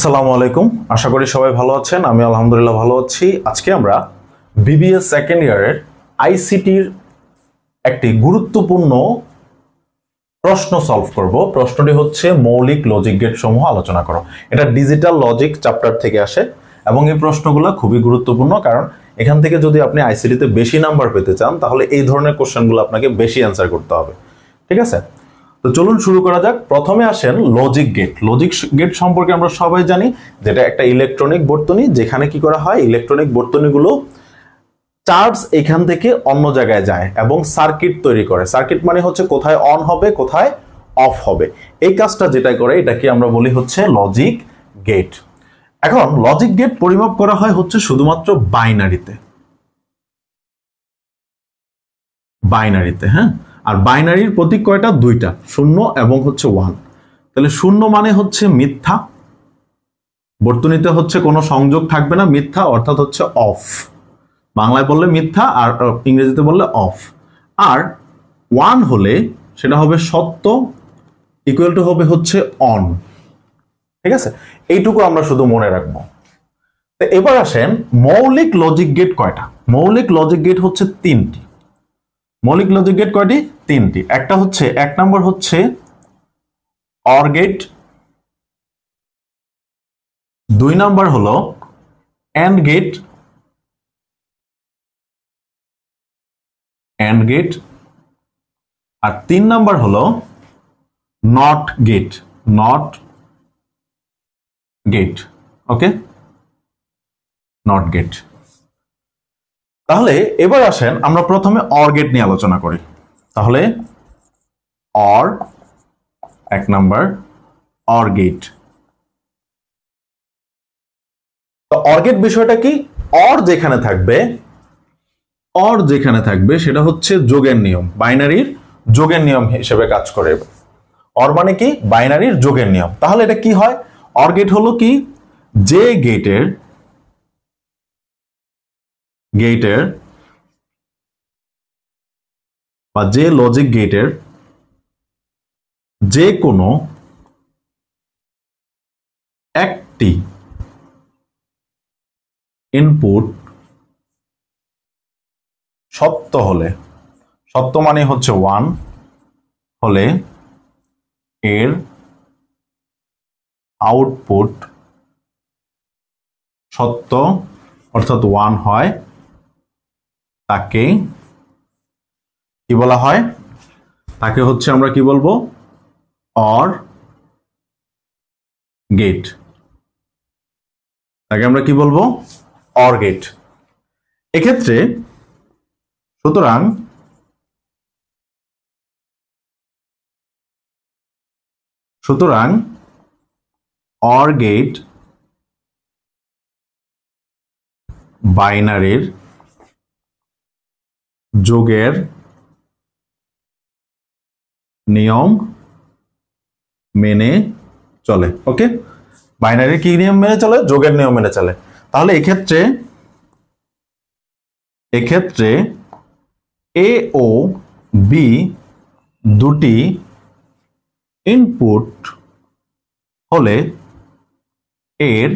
আসসালামু আলাইকুম। আশা করি সবাই ভালো আছেন। আমি আলহামদুলিল্লাহ ভালো আছি। আজকে আমরা বিবিএস সেকেন্ড ইয়ারের আইসিটির একটি গুরুত্বপূর্ণ প্রশ্ন সলভ করব। প্রশ্নটি হচ্ছে মৌলিক লজিক গেট সমূহ আলোচনা করো। এটা ডিজিটাল লজিক চ্যাপ্টার থেকে আসে এবং এই প্রশ্নগুলো খুবই গুরুত্বপূর্ণ, কারণ এখান থেকে যদি আপনি আইসিটিতে বেশি নাম্বার পেতে চান তাহলে এই ধরনের কোশ্চেনগুলো আপনাকে বেশি অ্যান্সার করতে হবে। ঠিক আছে, তো চলুন শুরু করা যাক। প্রথমে আসেন লজিক গেট। লজিক গেট সম্পর্কে আমরা সবাই জানি যেটা একটা ইলেকট্রনিক বর্তনী, যেখানে কি করা হয়, ইলেকট্রনিক বর্তনীগুলো চার্জ এখান থেকে অন্য জায়গায় যায় এবং সার্কিট তৈরি করে। সার্কিট মানে হচ্ছে কোথায় অন হবে কোথায় অফ হবে, এই কাজটা যেটা করে এটাকে আমরা বলি হচ্ছে লজিক গেট। এখন লজিক গেট পরিমাপ করা হয় হচ্ছে শুধুমাত্র বাইনারিতে, হ্যাঁ। আর বাইনারির প্রতীক কয়টা? দুইটা, শূন্য এবং হচ্ছে 1। তাহলে শূন্য মানে হচ্ছে মিথ্যা, বর্তনীতে হচ্ছে কোনো সংযোগ থাকবে না, মিথ্যা অর্থাৎ হচ্ছে অফ। বাংলায় বললে মিথ্যা আর ইংরেজিতে বললে অফ। আর 1 হলে সেটা হবে সত্য, ইকুয়াল টু হবে হচ্ছে অন। ঠিক আছে, এইটুকু আমরা শুধু মনে রাখবো। তো এবার আসেন মৌলিক লজিক গেট কয়টা? মৌলিক লজিক গেট হচ্ছে 3টি। মৌলিক লজিক গেট কয়টি? 3টি। একটা হচ্ছে, এক নম্বর হচ্ছে অর গেট, 2 নাম্বার হলো এন্ড গেট, আর 3 নাম্বার হলো not gate. Okay, not gate. তাহলে এবার আসেন আমরা প্রথমে অর গেট নিয়ে আলোচনা করি। তাহলে অর, এক নাম্বার অর গেট। তো অর গেট বিষয়টা কি? অর যেখানে থাকবে সেটা হচ্ছে যোগের নিয়ম, বাইনারির যোগের নিয়ম হিসেবে কাজ করে। অর মানে কি? বাইনারির যোগের নিয়ম। তাহলে এটা কি হয়? অর গেট হলো কি, যে গেটের বা যে লজিক গেটের যে কোনো একটি ইনপুট সত্য হলে, সত্য মানে হচ্ছে 1 হলে এর আউটপুট সত্য অর্থাৎ 1 হয়, তাকে কি বলা হয়? তাকে হচ্ছে আমরা কি বলবো? Or gate. তাকে আমরা কি বলবো? Or gate. এক্ষেত্রে সুতরাং অর গেট বাইনারির যোগের নিয়ম মেনে চলে। ওকে, বাইনারির কি নিয়ম মেনে চলে? যোগের নিয়ম মেনে চলে। তাহলে এক্ষেত্রে এ ও বি দুটি ইনপুট হলে এর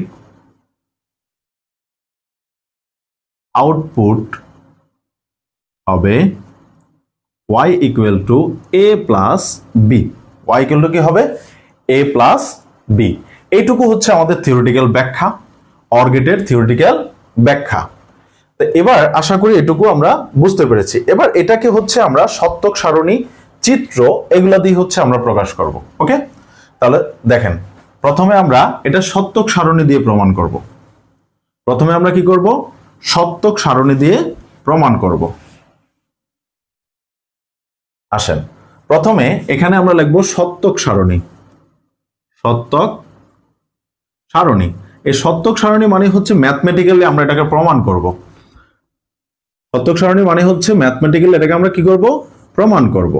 আউটপুট হবে y equal to a plus b. y equal to কি হবে? a plus b. এইটুকু হচ্ছে আমাদের থিওরিটিক্যাল ব্যাখ্যা, অর গেটের থিওরিটিক্যাল ব্যাখ্যা। তো এবার আশা করি এটুকু আমরা বুঝতে পেরেছি। এবার এটাকে হচ্ছে আমরা সত্যক সারণী, চিত্র, এগুলা দিয়ে হচ্ছে আমরা প্রকাশ করব। ওকে, তাহলে দেখেন, প্রথমে আমরা এটা সত্যক সারণী দিয়ে প্রমাণ করব। প্রথমে আমরা কি করব? সত্যক সারণী দিয়ে প্রমাণ করব। আসেন, প্রথমে এখানে আমরা লিখব সত্যক সারণী। এই সত্যক সারণী মানে হচ্ছে ম্যাথমেটিক্যালি আমরা এটাকে প্রমাণ করব। সত্যক সারণী মানে হচ্ছে ম্যাথমেটিক্যালি এটাকে আমরা কি করব? প্রমাণ করব।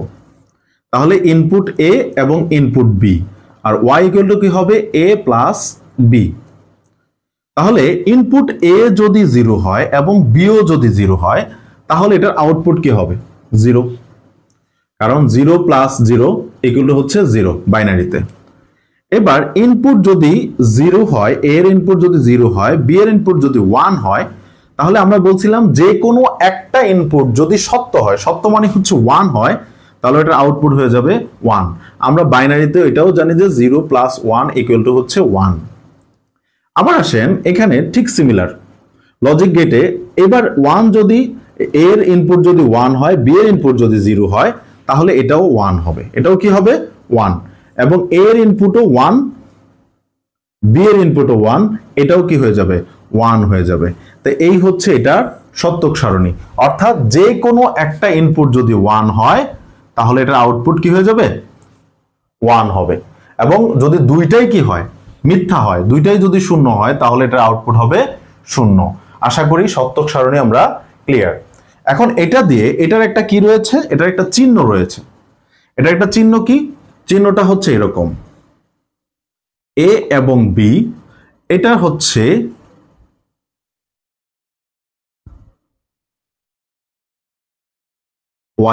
তাহলে ইনপুট এ এবং ইনপুট বি, আর y ইকুয়াল টু কি হবে? a plus b. তাহলে ইনপুট এ যদি 0 হয় এবং বিও যদি 0 হয় তাহলে এটার আউটপুট কি হবে? 0, কারণ 0 প্লাস 0 ইকুয়াল টু হচ্ছে 0 বাইনারিতে। এবার ইনপুট যদি 0 হয়, এ এর ইনপুট যদি 0 হয়, বি এর ইনপুট যদি 1 হয়, তাহলে আমরা বলছিলাম যে কোনো একটা ইনপুট যদি সত্য হয়, সত্য মানে হচ্ছে 1 হয়, তাহলে এটা আউটপুট হয়ে যাবে 1। আমরা বাইনারিতে এটাও জানি যে 0 + 1 = হচ্ছে 1। আবার আসেন এখানে ঠিক সিমিলার লজিক গেটে, এবার 1 যদি এ এর ইনপুট যদি 1 হয়, বি এর ইনপুট যদি 0 হয়, তাহলে এটাও 1 হবে, এটাও কি হবে 1। এবং এ এর ইনপুটও 1, বি এর ইনপুটও 1, এটাও কি হয়ে যাবে 1 হয়ে যাবে। তো এই হচ্ছে এটার সত্যক সারণী, অর্থাৎ যে কোনো একটা ইনপুট যদি 1 হয় তাহলে এটার আউটপুট কি হয়ে যাবে 1 হবে। এবং যদি দুইটাই কি হয় মিথ্যা হয়, দুইটাই যদি শূন্য হয়, তাহলে এটার আউটপুট হবে 0। আশা করি সত্যক সারণী আমরা ক্লিয়ার। এখন এটা দিয়ে এটার একটা কি রয়েছে, এটার একটা চিহ্ন রয়েছে। এটার একটা চিহ্ন কি, চিহ্নটা হচ্ছে এরকম, এ এবং বি, এটা হচ্ছে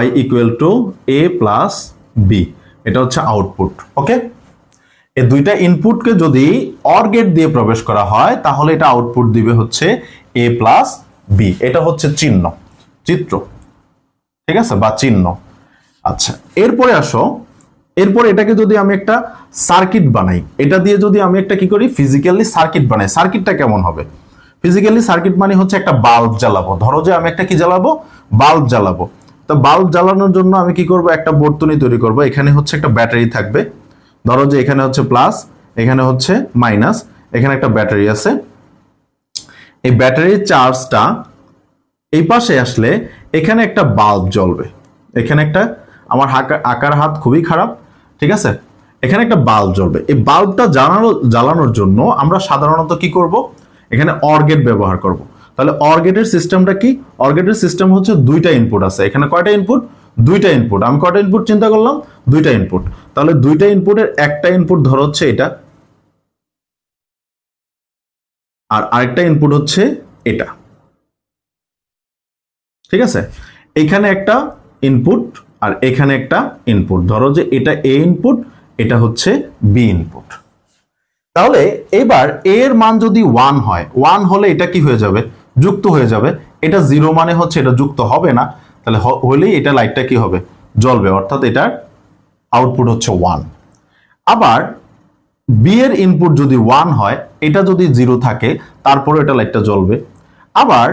y = a + b, এটা হচ্ছে আউটপুট। ওকে, এই দুইটা ইনপুটকে যদি অর গেট দিয়ে প্রবেশ করা হয় তাহলে এটা আউটপুট দিবে হচ্ছে a + b। এটা হচ্ছে চিহ্ন, চিত্র, ঠিক আছে, বা চিহ্ন। আচ্ছা, এরপরে আসো, এরপর এটাকে যদি আমি একটা সার্কিট বানাই, এটা দিয়ে যদি আমি একটা কি করি ফিজিক্যালি সার্কিট বানাই, সার্কিটটা কেমন হবে? ফিজিক্যালি সার্কিট মানে হচ্ছে একটা বাল্ব জ্বালাবো। ধরো যে আমি একটা কি জ্বালাবো, বাল্ব জ্বালাবো। তো বাল্ব জ্বালানোর জন্য আমি কি করব, একটা বর্তনী তৈরি করব। এখানে হচ্ছে একটা ব্যাটারি থাকবে, ধরো যে এখানে হচ্ছে প্লাস, এখানে হচ্ছে মাইনাস, এখানে একটা ব্যাটারি আছে। এই ব্যাটারির চার্জটা এই পাশে আসলে এখানে একটা বাল্ব জ্বলবে। এখানে একটা, আমার আকার হাত খুবই খারাপ, ঠিক আছে, এখানে একটা বাল্ব জ্বলবে। এই বাল্বটা জ্বালানোর জন্য আমরা সাধারণত কি করব, এখানে অর গেট ব্যবহার করব। তাহলে অর গেটের সিস্টেমটা কি, অর গেটের সিস্টেম হচ্ছে দুইটা ইনপুট আছে। এখানে কয়টা ইনপুট, দুইটা ইনপুট। আমি কয়টা ইনপুট চিন্তা করলাম, দুইটা ইনপুট। তাহলে দুইটা ইনপুটের একটা ইনপুট ধরো হচ্ছে এটা, আর আরেকটা ইনপুট হচ্ছে এটা, ঠিক আছে। এখানে একটা ইনপুট আর এখানে একটা ইনপুট, ধরো যে এটা এ ইনপুট, এটা হচ্ছে বি ইনপুট। তাহলে এবার এ এর মান যদি 1 হয়, 1 হলে এটা কি হয়ে যাবে, যুক্ত হয়ে যাবে। এটা 0 মানে হচ্ছে এটা যুক্ত হবে না, তাহলে হলেই এটা লাইটটা কি হবে, জ্বলবে, অর্থাৎ এটার আউটপুট হচ্ছে 1। আবার বি এর ইনপুট যদি 1 হয়, এটা যদি 0 থাকে, তারপরে এটা লাইটটা জ্বলবে। আবার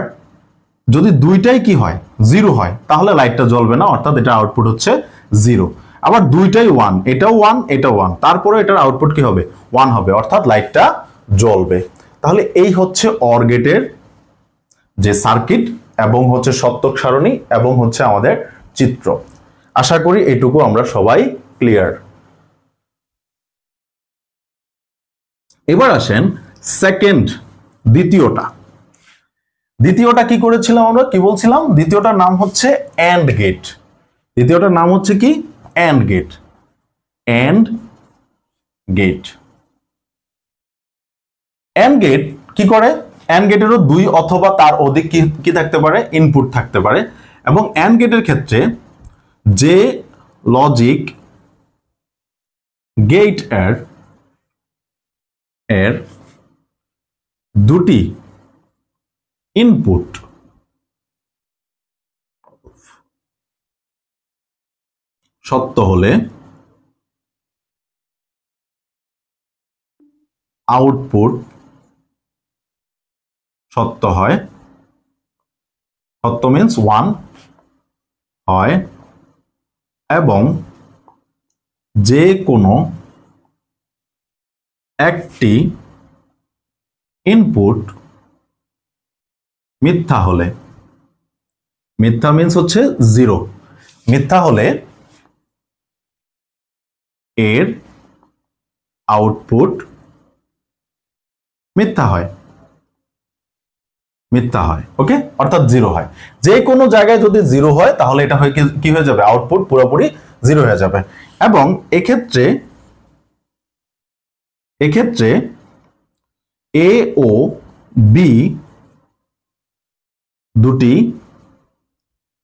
যদি দুইটাই কি হয় 0 হয়, তাহলে লাইটটা জ্বলবে না, অর্থাৎ এটা আউটপুট হচ্ছে 0। আবার দুইটাই 1, এটাও 1 এটাও 1, তারপরে এটার আউটপুট কি হবে 1 হবে, অর্থাৎ লাইটটা জ্বলবে। তাহলে এই হচ্ছে অর গেটের যে সার্কিট, এবং হচ্ছে সত্যক সারণী, এবং হচ্ছে আমাদের চিত্র। আশা করি এইটুকু আমরা সবাই ক্লিয়ার। এবার আসেন সেকেন্ড, দ্বিতীয়টা। দ্বিতীয়টা কি করেছিলাম আমরা, কি বলছিলাম, দ্বিতীয়টার নাম হচ্ছে অ্যান্ড গেট। দ্বিতীয়টার নাম হচ্ছে কি, and gate, and gate. And gate কি করে, অ্যান্ড গেটেরও দুই অথবা তার অধিক কি থাকতে পারে, ইনপুট থাকতে পারে। এবং অ্যান্ড গেটের ক্ষেত্রে যে লজিক গেট এর দুটি ইনপুট সত্য হলে আউটপুট সত্য হয়, সত্য মিন্স 1 হয়, এবং যে কোনো একটি ইনপুট মিথ্যা হলে, মিথ্যা মিন্স হচ্ছে 0, মিথ্যা হলে এর আউটপুট মিথ্যা হয়, মিথ্যা হয়। ওকে, অর্থাৎ 0 হয়। যে কোনো জায়গায় যদি 0 হয় তাহলে এটা হয় কি হয়ে যাবে, আউটপুট পুরোপুরি 0 হয়ে যাবে। এবং এক্ষেত্রে এ ও বি দুটি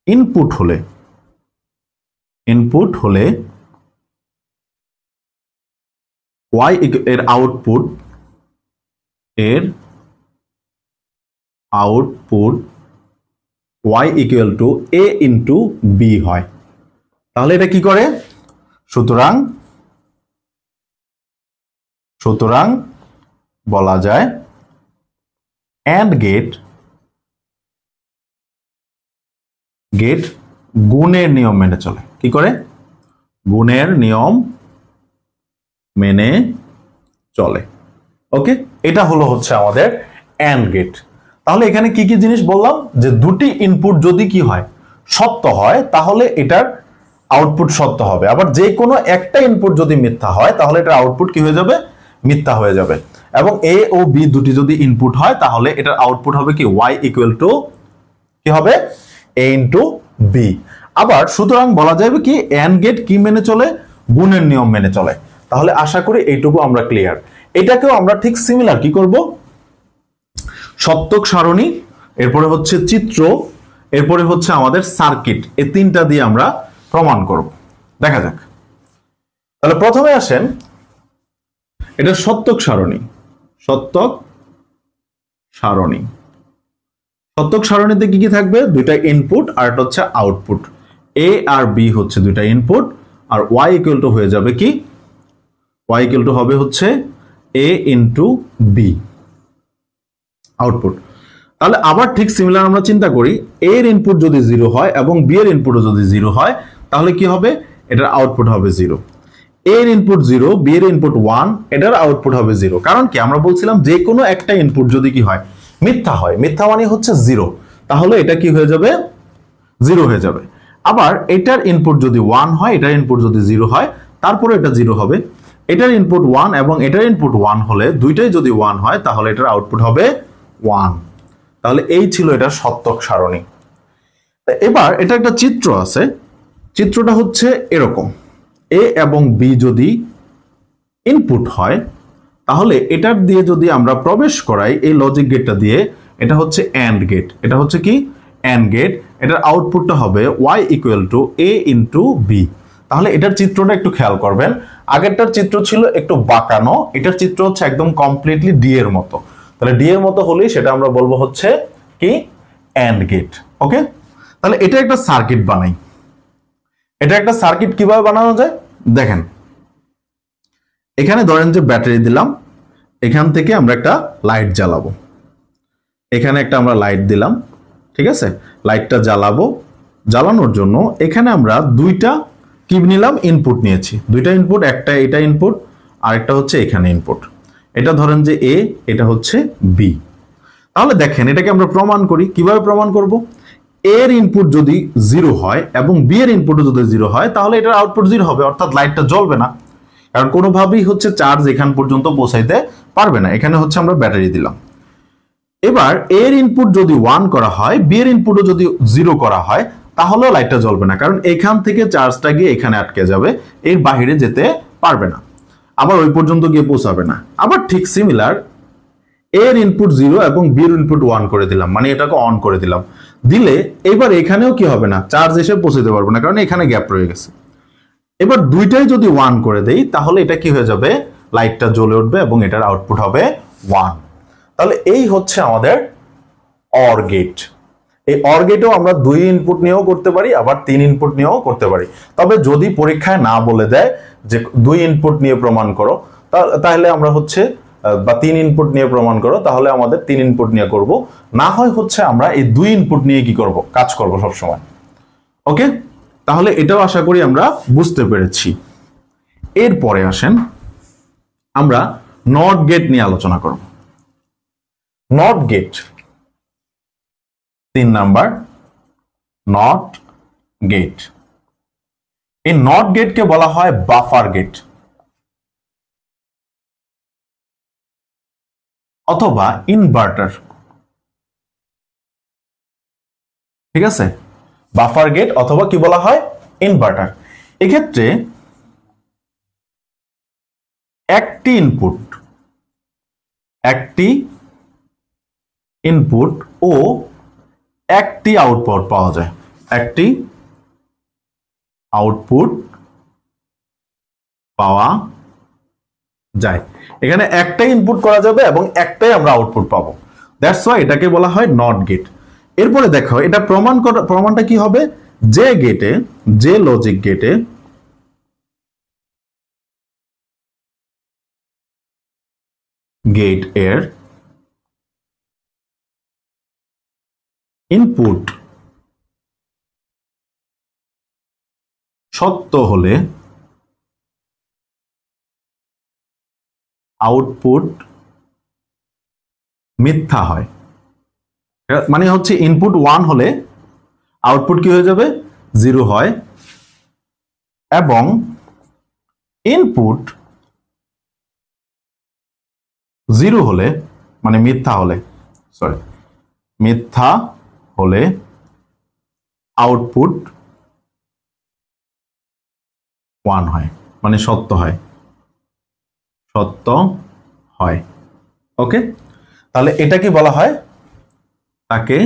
ইনপুট হলে y এর output y equal to a into b হয়। তাহলে এটা কি করে? সুতরাং বলা যায় AND গেট গুণের নিয়ম মেনে চলে। কি করে? গুণের নিয়ম মেনে চলে। ওকে, এটা হচ্ছে আমাদের AND গেট। তাহলে এখানে কি কি জিনিস বললাম, যে দুটি ইনপুট যদি কি হয়, সত্য হয়, তাহলে এটার আউটপুট সত্য হবে। আবার যে কোনো একটা ইনপুট যদি মিথ্যা হয়, তাহলে এটার আউটপুট কি হয়ে যাবে? মিথ্যা হয়ে যাবে। এবং a ও b দুটি যদি ইনপুট হয়, তাহলে এটার আউটপুট হবে কি? y ইকুয়াল টু কি হবে? a into b। আবার সুতরাং বলা যাবে কি AND গেট কি মেনে চলে? গুণের নিয়ম মেনে চলে। তাহলে আশা করি এইটুকু আমরা ক্লিয়ার। এটাকেও আমরা ঠিক সিমিলার কি করব? সত্যক সারণী, এরপরে হচ্ছে চিত্র, এরপরে হচ্ছে আমাদের সার্কিট, এই তিনটা দিয়ে আমরা প্রমাণ করব। দেখা যাক। তাহলে প্রথমে আসেন, এটা সত্যক সারণী। সত্যক সারণীতে কি কি থাকবে? দুইটা ইনপুট আর একটা হচ্ছে আউটপুট। a আর b হচ্ছে দুইটা ইনপুট, আর y ইকুয়াল টু হয়ে যাবে কি? y ইকুয়াল টু হবে হচ্ছে a ইন্টু b আউটপুট। তাহলে আবার ঠিক সিমিলার আমরা চিন্তা করি, a এর ইনপুট যদি 0 হয় এবং b এর ইনপুটও যদি 0 হয়, তাহলে কি হবে? এটার আউটপুট হবে 0। a এর ইনপুট 0, b এর ইনপুট 1, এটার আউটপুট হবে 0। কারণ কি? আমরা বলছিলাম যে কোনো একটা ইনপুট যদি কি হয়? মিথ্যা হয়। মিথ্যা মানে হচ্ছে 0, তাহলে এটা কি হয়ে যাবে? 0 হয়ে যাবে। আবার এটার ইনপুট যদি 1 হয়, এটার ইনপুট যদি 0 হয়, তারপরে এটা 0 হবে। এটার ইনপুট 1 এবং এটার ইনপুট 1 হলে, দুইটাই যদি 1 হয়, তাহলে এটার আউটপুট হবে 1। তাহলে এই ছিল এটার সত্যক সারণী। এবার এটা একটা চিত্র আছে। চিত্রটা হচ্ছে এরকম, a এবং b যদি ইনপুট হয়, তাহলে এটার দিয়ে যদি আমরা প্রবেশ করাই এই লজিক গেটটা দিয়ে, এটা হচ্ছে AND গেট। এটা হচ্ছে কি? AND gate. এটার আউটপুটটা হবে y equal to a into b। তাহলে এটার চিত্রটা একটু খেয়াল করবেন। আগেরটার চিত্র ছিল একটু বাঁকানো, এটার চিত্র হচ্ছে একদম কমপ্লিটলি ডি এর মতো। তাহলে ডি এর মতো হলেই সেটা আমরা বলবো হচ্ছে কি? AND gate. ওকে, তাহলে এটা একটা সার্কিট বানাই। এটা একটা সার্কিট কিভাবে বানানো যায় দেখেন। এখানে ধরেন যে ব্যাটারি দিলাম, এখান থেকে আমরা একটা লাইট জ্বালাবো, এখানে একটা আমরা লাইট দিলাম, ঠিক আছে? লাইটটা জ্বালানোর জন্য এখানে আমরা দুইটা কি নিলাম? ইনপুট নিয়েছি। দুইটা ইনপুট, একটা এটা ইনপুট, আরেকটা হচ্ছে এখানে ইনপুট। এটা ধরেন যে a, এটা হচ্ছে b। তাহলে দেখেন এটাকে আমরা প্রমাণ করি। কিভাবে প্রমাণ করব? a এর ইনপুট যদি 0 হয় এবং b এর ইনপুটও যদি 0 হয়, তাহলে এটার আউটপুট 0 হবে, অর্থাৎ লাইটটা জ্বলবে না। কারণ কোনোভাবেই হচ্ছে চার্জ এখান পর্যন্ত পৌঁছাইতে পারবে না। এখানে হচ্ছে আমরা ব্যাটারি দিলাম। এবার a এর ইনপুট যদি 1 করা হয়, b এর ইনপুটও যদি 0 করা হয়, তাহলেও লাইটটা জ্বলবে না, কারণ এখান থেকে চার্জটা গিয়ে এখানে আটকে যাবে, এর বাইরে যেতে পারবে না, আবার ওই পর্যন্ত গিয়ে পৌঁছাবে না। আবার ঠিক সিমিলার, a এর ইনপুট 0 এবং b এর ইনপুট 1 করে দিলাম, মানে এটাকে অন করে দিলাম। দিলে এবার এখানেও কি হবে না? চার্জ এসে পৌঁছাতে পারবে না, কারণ এখানে গ্যাপ রয়ে গেছে। এবার দুইটাই যদি 1 করে দেই, তাহলে এটা কি হয়ে যাবে? লাইটটা জ্বলে উঠবে এবং এটার আউটপুট হবে 1। তাহলে এই হচ্ছে আমাদের অর গেট। এই অর গেটও আমরা 2 ইনপুট নিয়েও করতে পারি, আবার 3 ইনপুট নিয়েও করতে পারি। তবে যদি পরীক্ষায় না বলে দেয় যে 2 ইনপুট নিয়ে প্রমাণ করো, তাহলে আমরা হচ্ছে বা 3 ইনপুট নিয়ে প্রমাণ করো, তাহলে আমাদের 3 ইনপুট নিয়ে করব। না হয় হচ্ছে আমরা এই 2 ইনপুট নিয়ে কি করব? কাজ করব সবসময়। ওকে, তাহলে এটাও আশা করি আমরা বুঝতে পেরেছি। এরপরে আসেন আমরা নট গেট নিয়ে আলোচনা করব। Not gate 3 number, not gate. এই নট গেটকে বলা হয় বাফার গেট অথবা ইনভার্টার। ঠিক আছে, বাফার গেট অথবা কি বলা হয়? ইনভার্টার। এক্ষেত্রে একটি ইনপুট ও একটি আউটপুট পাওয়া যায়। একটি আউটপুট পাওয়া যায়। এখানে একটাই ইনপুট করা যাবে এবং একটাই আমরা আউটপুট পাবো, দ্যাটস ওয়াই এটাকে বলা হয় নট গেট। এরপরে দেখো এটা প্রমাণটা কি হবে, যে গেটে, যে লজিক গেটে গেট এর ইনপুট সত্য হলে আউটপুট মিথ্যা হয়। মানে হচ্ছে ইনপুট 1 হলে আউটপুট কি হয়ে যাবে, 0 হয়, এবং ইনপুট 0 হলে মানে মিথ্যা হলে আউটপুট 1 হয়, মানে সত্য হয়। ওকে, তাহলে এটা কি বলা হয়, তাকে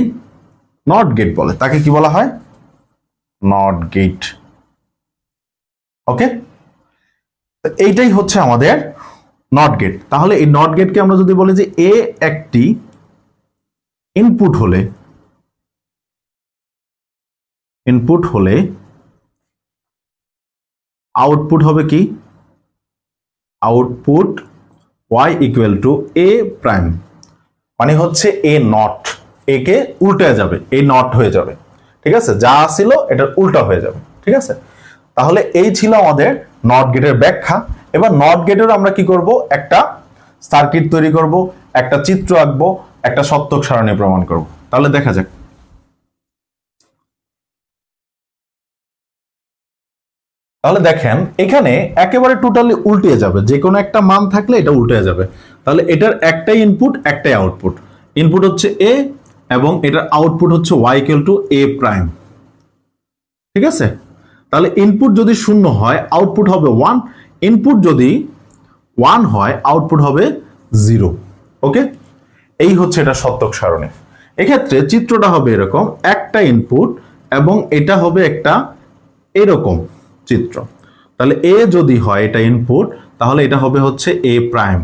নট গেট বলে। তাকে কি বলা হয়, নট গেট। ওকে, এইটাই হচ্ছে আমাদের নট গেট। তাহলে এই নট গেটকে আমরা যদি বলি যে এ একটি ইনপুট হলে আউটপুট হবে কি, আউটপুট y ইকুয়াল টু এ প্রাইম, মানে হচ্ছে এ নট, এ কে উল্টে যাবে, এ নট হয়ে যাবে। ঠিক আছে, যা ছিল এটার উল্টা হয়ে যাবে। ঠিক আছে, তাহলে এই ছিল আমাদের নট গেটের ব্যাখ্যা। এবার নট গেটের আমরা কি করব, একটা সার্কিট তৈরি করব, একটা চিত্র আঁকবো, একটা সত্যক সারণী প্রমাণ করব। তাহলে দেখা যাক। তাহলে দেখেন এখানে একেবারে টোটালি উল্টে যাবে, যে কোনো একটা মান থাকলে এটা উল্টে যাবে। তাহলে এটার একটাই ইনপুট একটাই আউটপুট, ইনপুট হচ্ছে এ এবং এটার আউটপুট হচ্ছে y ইকুয়াল টু এ প্রাইম। ঠিক আছে, তাহলে ইনপুট যদি 0 হয় আউটপুট হবে 1, ইনপুট যদি 1 হয় আউটপুট হবে 0। ওকে, এই হচ্ছে এটা সত্যক সারণী। এক্ষেত্রে চিত্রটা হবে এরকম, একটা ইনপুট এবং এটা হবে একটা এরকম চিত্র। তাহলে এ যদি হয় এটা ইনপুট, তাহলে এটা হবে হচ্ছে এ প্রাইম,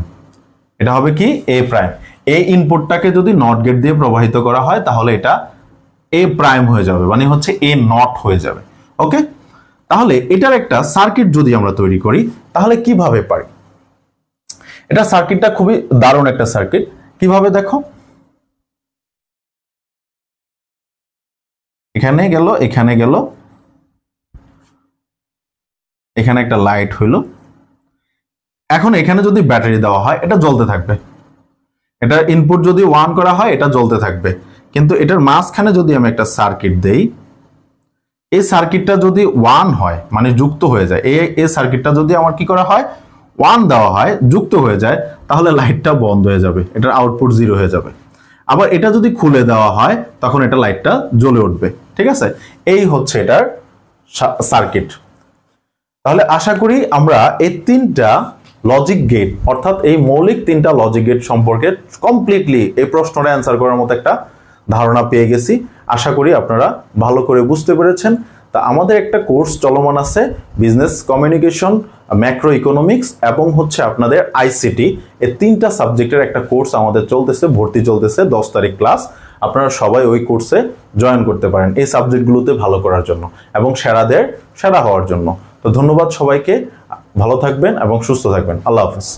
এটা হবে কি এ প্রাইম। এই ইনপুটটাকে যদি নট গেট দিয়ে প্রবাহিত করা হয় তাহলে এটা এ প্রাইম হয়ে যাবে, মানে হচ্ছে এ নট হয়ে যাবে। ওকে, তাহলে এটার একটা সার্কিট যদি আমরা তৈরি করি তাহলে কিভাবে পারি, এটা সার্কিটটা খুবই দারুণ একটা সার্কিট। কিভাবে দেখো, এখানে গেল, এখানে গেল, এখানে একটা লাইট হইলো। এখন এখানে যদি ব্যাটারি দেওয়া হয় এটা জ্বলতে থাকবে, এটার ইনপুট যদি 1 করা হয় এটা জ্বলতে থাকবে। কিন্তু এটার মাঝখানে যদি আমি একটা সার্কিট দেই, এই সার্কিটটা যদি 1 হয় মানে যুক্ত হয়ে যায়, এই সার্কিটটা যদি আমার কি করা হয় 1 দেওয়া হয়, যুক্ত হয়ে যায়, তাহলে লাইটটা বন্ধ হয়ে যাবে, এটার আউটপুট 0 হয়ে যাবে। আবার এটা যদি খুলে দেওয়া হয় তখন এটা লাইটটা জ্বলে উঠবে। ঠিক আছে, এই হচ্ছে এটার সার্কিট। তাহলে আশা করি আমরা এই 3টা লজিক গেট, অর্থাৎ এই মৌলিক 3টা লজিক গেট সম্পর্কে কমপ্লিটলি এই প্রশ্নটা অ্যান্সার করার মতো একটা ধারণা পেয়ে গেছি। আশা করি আপনারা ভালো করে বুঝতে পেরেছেন। তা আমাদের একটা কোর্স চলমান আছে, বিজনেস কমিউনিকেশন, ম্যাক্রো ইকোনমিক্স এবং হচ্ছে আপনাদের আইসিটি, এই 3টা সাবজেক্টের একটা কোর্স আমাদের চলতেছে, ভর্তি চলতেছে, 10 তারিখ ক্লাস। আপনারা সবাই ওই কোর্সে জয়েন করতে পারেন এই সাবজেক্টগুলোতে ভালো করার জন্য এবং সেরা হওয়ার জন্য। তো ধন্যবাদ সবাইকে, ভালো থাকবেন এবং সুস্থ থাকবেন। আল্লাহ হাফেজ।